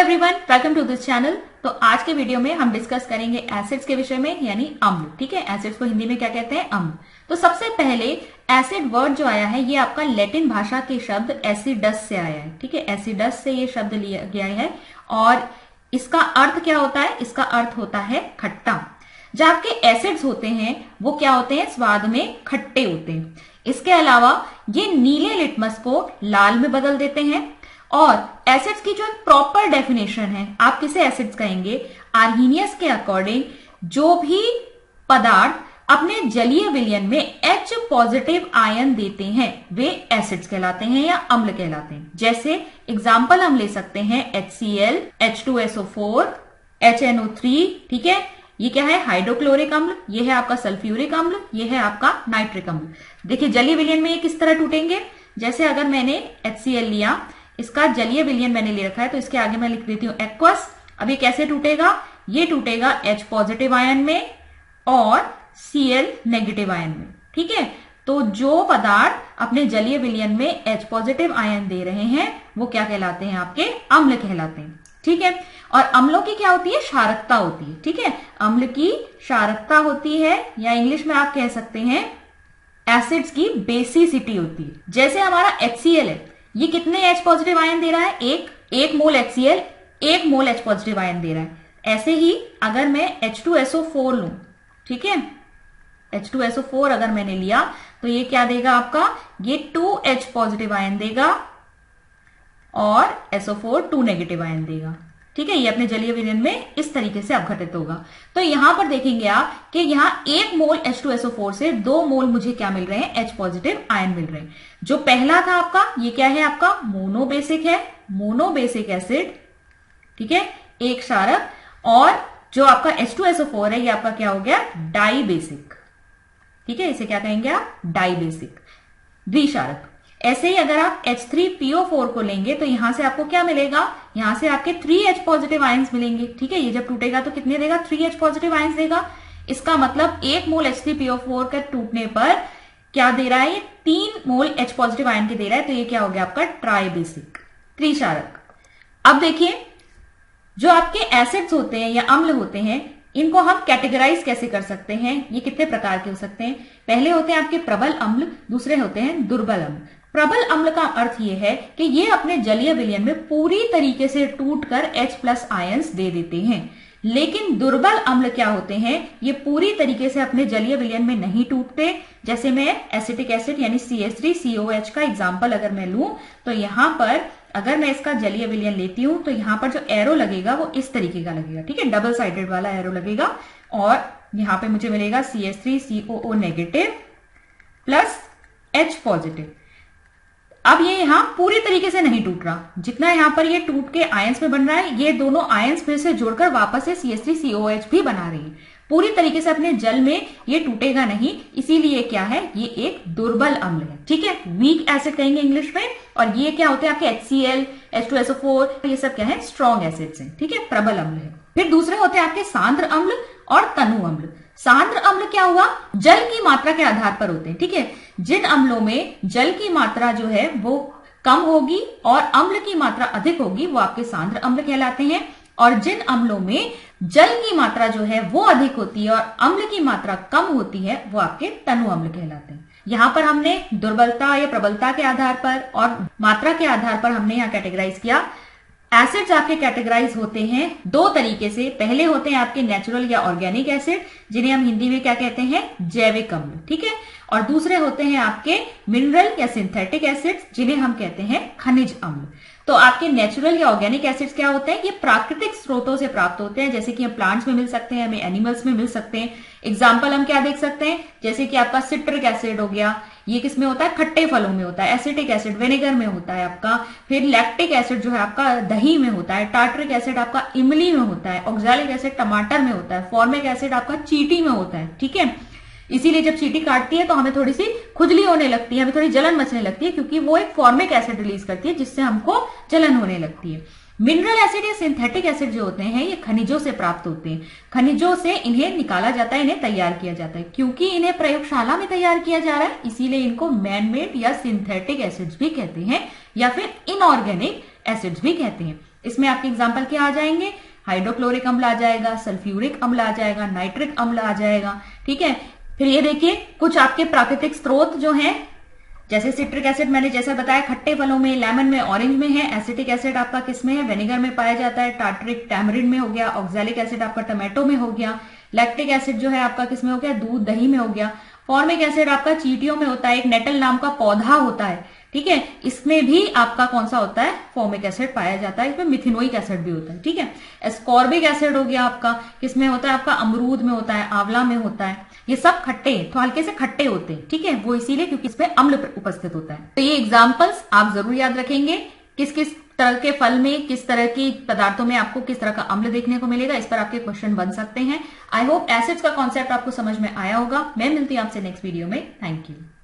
Everyone, welcome to this channel. तो आज के वीडियो में हम डिस्कस करेंगे एसिड्स के विषय में, यानी अम्ल। ठीक है, एसिड्स को हिंदी में क्या कहते हैं? अम्ल। तो सबसे पहले एसिड वर्ड जो आया है ये आपका लैटिन भाषा के शब्द एसिडस से आया है। ठीक है, एसिडस से ये शब्द लिया गया है और इसका अर्थ क्या होता है? इसका अर्थ होता है खट्टा। जो आपके एसिड्स होते हैं वो क्या होते हैं? स्वाद में खट्टे होते हैं। इसके अलावा ये नीले लिटमस को लाल में बदल देते हैं। और एसिड्स की जो एक प्रॉपर डेफिनेशन है, आप किसे एसिड्स कहेंगे? आर्हीनियस के अकॉर्डिंग जो भी पदार्थ अपने जलीय विलयन में H पॉजिटिव आयन देते हैं वे एसिड्स कहलाते हैं या अम्ल कहलाते हैं। जैसे एग्जाम्पल हम ले सकते हैं HCl, H2SO4, HNO3। ठीक है, ये क्या है? हाइड्रोक्लोरिक अम्ल। ये है आपका सल्फ्यूरिक अम्ल, ये है आपका नाइट्रिक अम्ल। देखिए जलीय विलयन में ये किस तरह टूटेंगे। जैसे अगर मैंने HCl लिया, इसका जलीय विलयन मैंने ले रखा है तो इसके आगे मैं लिख देती हूं एक्वस। अब ये कैसे टूटेगा? ये टूटेगा H पॉजिटिव आयन में और Cl नेगेटिव आयन में। ठीक है, तो जो पदार्थ अपने जलीय विलयन में H पॉजिटिव आयन दे रहे हैं वो क्या कहलाते हैं? आपके अम्ल कहलाते हैं। ठीक है, और अम्लों की क्या होती है? क्षारकता होती है। ठीक है, अम्ल की क्षारकता होती है, या इंग्लिश में आप कह सकते हैं एसिड्स की बेसिसिटी होती है। जैसे हमारा HCl है, ये कितने H पॉजिटिव आयन दे रहा है? एक मोल HCl 1 मोल H पॉजिटिव आयन दे रहा है। ऐसे ही अगर मैं H2SO4 लूं, ठीक है, H2SO4 अगर मैंने लिया तो ये क्या देगा आपका? ये 2H पॉजिटिव आयन देगा और SO4 2 नेगेटिव आयन देगा। ठीक है, ये अपने जलीय विलयन में इस तरीके से अपघटित होगा। तो यहां पर देखेंगे आप कि यहां 1 मोल H2SO4 से 2 मोल मुझे क्या मिल रहे हैं? H पॉजिटिव आयन मिल रहे हैं। जो पहला था आपका, ये क्या है? आपका मोनोबेसिक है, मोनोबेसिक एसिड। ठीक है, एक क्षारक। और जो आपका H2SO4 है ये आपका क्या हो गया? डाइबेसिक। ठीक है, इसे क्या कहेंगे आप? डाइबेसिक, द्विक्षारक। ऐसे ही अगर आप H3PO4 को लेंगे तो यहां से आपको क्या मिलेगा? यहां से आपके 3H पॉजिटिव आयंस मिलेंगे। ठीक है, ये जब टूटेगा तो कितने देगा? 3H पॉजिटिव आयंस देगा। इसका मतलब 1 मोल H3PO4 के टूटने पर क्या दे रहा है? ये 3 मोल H पॉजिटिव आयन के दे रहा है। तो ये क्या हो गया आपका? ट्राइबेसिक, त्रिक्षारक। अब देखिए जो आपके एसिड्स होते हैं या अम्ल होते हैं इनको हम कैटेगराइज कैसे कर सकते हैं? ये कितने प्रकार के हो सकते हैं? पहले होते हैं आपके प्रबल अम्ल, दूसरे होते हैं दुर्बल अम्ल। प्रबल अम्ल का अर्थ ये है कि ये अपने जलीय विलयन में पूरी तरीके से टूटकर H+ आयंस दे देते हैं। लेकिन दुर्बल अम्ल क्या होते हैं? ये पूरी तरीके से अपने जलीय विलयन में नहीं टूटते। जैसे मैं एसिटिक एसिड यानी CH3COH का एग्जाम्पल अगर मैं लूं तो यहां पर अगर मैं इसका जलीय विलयन लेती हूं तो यहां पर जो एरो लगेगा वो इस तरीके का लगेगा। ठीक है, डबल साइडेड वाला एरो लगेगा और यहां पे मुझे मिलेगा CH3COO negative plus H positive. अब ये यहां पूरी तरीके से नहीं टूट रहा, जितना यहां पर ये टूट के आयंस में बन रहा है ये दोनों आयंस फिर से जोड़कर वापस से CH3COH भी बना रही है। पूरी तरीके से अपने जल में ये टूटेगा नहीं, इसीलिए क्या है? ये एक दुर्बल अम्ल है। ठीक है, वीक एसिड कहेंगे इंग्लिश में। और ये क्या होते हैं आपके HCl, H2SO4, ये सब क्या है? स्ट्रॉन्ग एसिड्स हैं। ठीक है, प्रबल अम्ल है। फिर दूसरे होते हैं आपके सांद्र अम्ल और तनु अम्ल। सांद्र अम्ल क्या हुआ? जल की मात्रा के आधार पर होते हैं। ठीक है, जिन अम्लों में जल की मात्रा जो है वो कम होगी और अम्ल की मात्रा अधिक होगी वो आपके सांद्र अम्ल कहलाते हैं। और जिन अम्लों में जल की मात्रा जो है वो अधिक होती है और अम्ल की मात्रा कम होती है वो आपके तनु अम्ल कहलाते हैं। यहां पर हमने दुर्बलता या प्रबलता के आधार पर और मात्रा के आधार पर हमने यहां कैटेगराइज किया। एसिड्स आपके कैटेगराइज होते हैं 2 तरीके से। पहले होते हैं आपके नेचुरल या ऑर्गेनिक एसिड, जिन्हें हम हिंदी में क्या कहते हैं? जैविक अम्ल। ठीक है, और दूसरे होते हैं आपके मिनरल या सिंथेटिक एसिड्स, जिन्हें हम कहते हैं खनिज अम्ल। तो आपके नेचुरल या ऑर्गेनिक एसिड्स क्या होते हैं? ये प्राकृतिक स्रोतों से प्राप्त होते हैं, जैसे कि हम प्लांट्स में मिल सकते हैं, हमें एनिमल्स में मिल सकते हैं। एग्जाम्पल हम क्या देख सकते हैं? जैसे कि आपका सिट्रिक एसिड हो गया, ये किस में होता है? खट्टे फलों में होता है। एसिटिक एसिड विनेगर में होता है आपका। फिर लैक्टिक एसिड जो है आपका दही में होता है। टार्टरिक एसिड आपका इमली में होता है। ऑक्सैलिक एसिड टमाटर में होता है। फॉर्मिक एसिड आपका चींटी में होता है। ठीक है, इसीलिए जब चींटी काटती है तो हमें थोड़ी सी खुजली होने लगती है, हमें थोड़ी जलन मचने लगती है, क्योंकि वो एक फॉर्मिक एसिड रिलीज करती है जिससे हमको जलन होने लगती है। मिनरल एसिड या सिंथेटिक एसिड जो होते हैं ये खनिजों से प्राप्त होते हैं। खनिजों से इन्हें निकाला जाता है, इन्हें तैयार किया जाता है। क्योंकि इन्हें प्रयोगशाला में तैयार किया जा रहा है इसीलिए इनको मैनमेड या सिंथेटिक एसिड्स भी कहते हैं या फिर इनऑर्गेनिक एसिड्स भी कहते हैं। इसमें आपके एग्जाम्पल क्या आ जाएंगे, हाइड्रोक्लोरिक अम्ल आ जाएगा, सल्फ्यूरिक अम्ल आ जाएगा, नाइट्रिक अम्ल आ जाएगा। ठीक है, फिर ये देखिए कुछ आपके प्राकृतिक स्रोत जो हैं, जैसे सिट्रिक एसिड मैंने जैसा बताया खट्टे फलों में, लेमन में, ऑरेंज में है। एसिटिक एसिड आपका किस में है, विनेगर में पाया जाता है। टार्टरिक टैमरिन में हो गया। ऑक्सैलिक एसिड आपका टमाटो में हो गया। लैक्टिक एसिड जो है आपका किस में हो गया, दूध दही में हो गया। फॉर्मिक एसिड आपका चींटियों में होता है, एक नेटल नाम का पौधा होता है। ठीक है, इसमें भी आपका कौन सा होता है, फॉर्मिक एसिड पाया जाता है। इसमें मिथिनोइक एसिड भी होता है। ठीक है, एस्कॉर्बिक एसिड हो गया आपका, किसमें होता है, आपका अमरूद में होता है, आंवला में होता है। ये सब खट्टे, तो हल्के से खट्टे होते हैं। ठीक है, वो इसीलिए क्योंकि इसमें अम्ल उपस्थित होता है। तो ये एग्जाम्पल्स आप जरूर याद रखेंगे, किस किस तरह के फल में, किस तरह के पदार्थों में आपको किस तरह का अम्ल देखने को मिलेगा। इस पर आपके क्वेश्चन बन सकते हैं। आई होप एसिड्स का कॉन्सेप्ट आपको समझ में आया होगा। मैं मिलती हूं आपसे नेक्स्ट वीडियो में। Thank you.